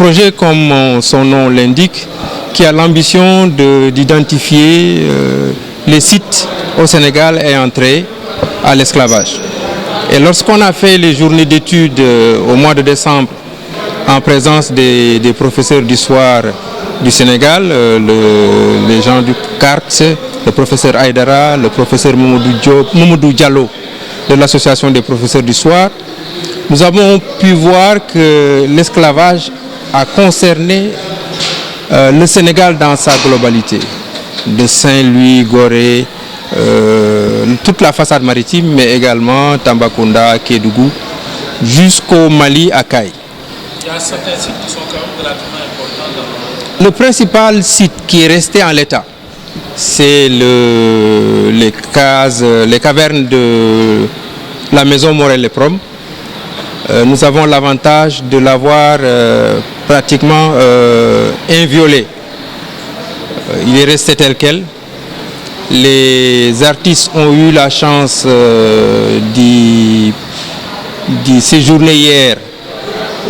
projet, comme son nom l'indique, qui a l'ambition d'identifier les sites au Sénégal ayant trait à l'esclavage. Et lorsqu'on a fait les journées d'études au mois de décembre en présence des professeurs d'histoire du Sénégal, les gens du CARTS, le professeur Aïdara, le professeur Mamadou Diallo de l'association des professeurs d'histoire, nous avons pu voir que l'esclavage a concerné le Sénégal dans sa globalité, de Saint-Louis, Gorée, toute la façade maritime, mais également Tambacounda, Kédougou, jusqu'au Mali, à Caille. Il y a certains sites qui sont quand même relativement importants. Le principal site qui est resté en l'état, c'est les cavernes de la maison Morel-les-Prom. Nous avons l'avantage de l'avoir pratiquement inviolé. Il est resté tel quel. Les artistes ont eu la chance d'y séjourner hier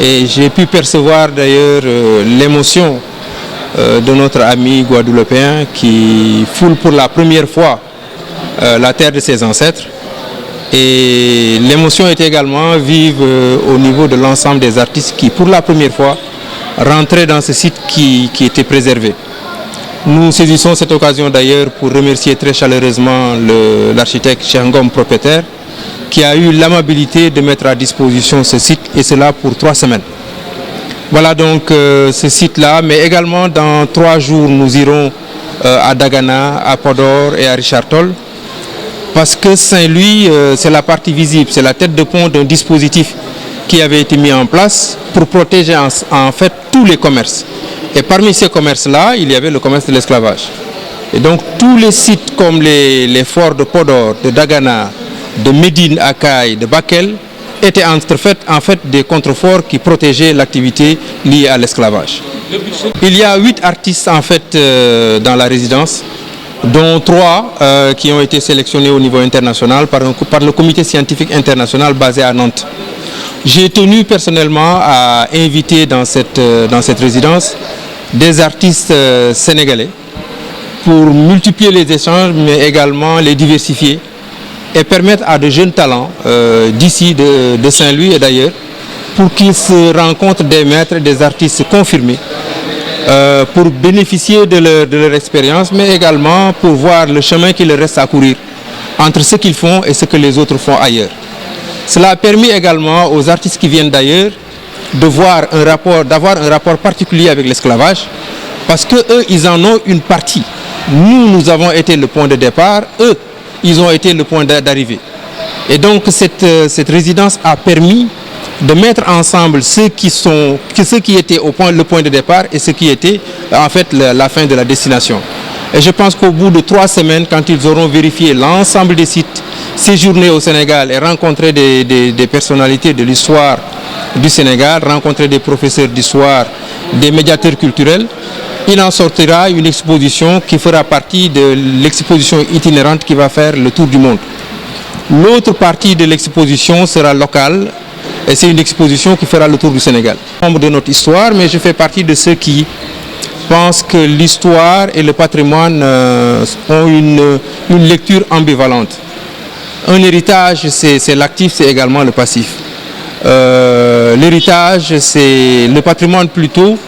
et j'ai pu percevoir d'ailleurs l'émotion de notre ami guadeloupéen qui foule pour la première fois la terre de ses ancêtres. Et l'émotion est également vive au niveau de l'ensemble des artistes qui, pour la première fois, rentraient dans ce site qui était préservé. Nous saisissons cette occasion d'ailleurs pour remercier très chaleureusement l'architecte Cheikh propriétaire qui a eu l'amabilité de mettre à disposition ce site et cela pour 3 semaines. Voilà donc ce site-là, mais également dans 3 jours nous irons à Dagana, à Podor et à Richard Toll. Parce que Saint-Louis, c'est la partie visible, c'est la tête de pont d'un dispositif qui avait été mis en place pour protéger en fait tous les commerces. Et parmi ces commerces-là, il y avait le commerce de l'esclavage. Et donc tous les sites comme les forts de Podor, de Dagana, de Médine, Akaï, de Bakel, étaient en fait des contreforts qui protégeaient l'activité liée à l'esclavage. Il y a 8 artistes en fait dans la résidence, dont 3 qui ont été sélectionnés au niveau international par le comité scientifique international basé à Nantes. J'ai tenu personnellement à inviter dans cette résidence des artistes sénégalais pour multiplier les échanges, mais également les diversifier et permettre à de jeunes talents d'ici, de Saint-Louis et d'ailleurs, pour qu'ils se rencontrent des maîtres et des artistes confirmés, pour bénéficier de leur expérience, mais également pour voir le chemin qu'il leur reste à courir entre ce qu'ils font et ce que les autres font ailleurs. Cela a permis également aux artistes qui viennent d'ailleurs d'avoir un rapport particulier avec l'esclavage, parce qu'eux, ils en ont une partie. Nous avons été le point de départ, eux, ils ont été le point d'arrivée. Et donc cette résidence a permis de mettre ensemble ceux qui étaient le point de départ et ceux qui étaient en fait la fin de la destination. Et je pense qu'au bout de 3 semaines, quand ils auront vérifié l'ensemble des sites, séjourné au Sénégal et rencontré des personnalités de l'histoire du Sénégal, rencontré des professeurs d'histoire, des médiateurs culturels, il en sortira une exposition qui fera partie de l'exposition itinérante qui va faire le tour du monde. L'autre partie de l'exposition sera locale et c'est une exposition qui fera le tour du Sénégal. Membre de notre histoire, mais je fais partie de ceux qui pensent que l'histoire et le patrimoine ont une lecture ambivalente. Un héritage, c'est l'actif, c'est également le passif. L'héritage, c'est le patrimoine plutôt,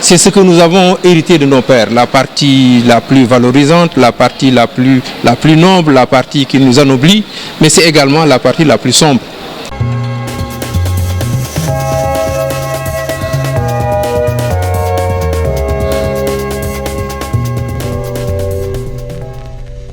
c'est ce que nous avons hérité de nos pères, la partie la plus valorisante, la partie la plus noble, la partie qui nous anoblit, mais c'est également la partie la plus sombre.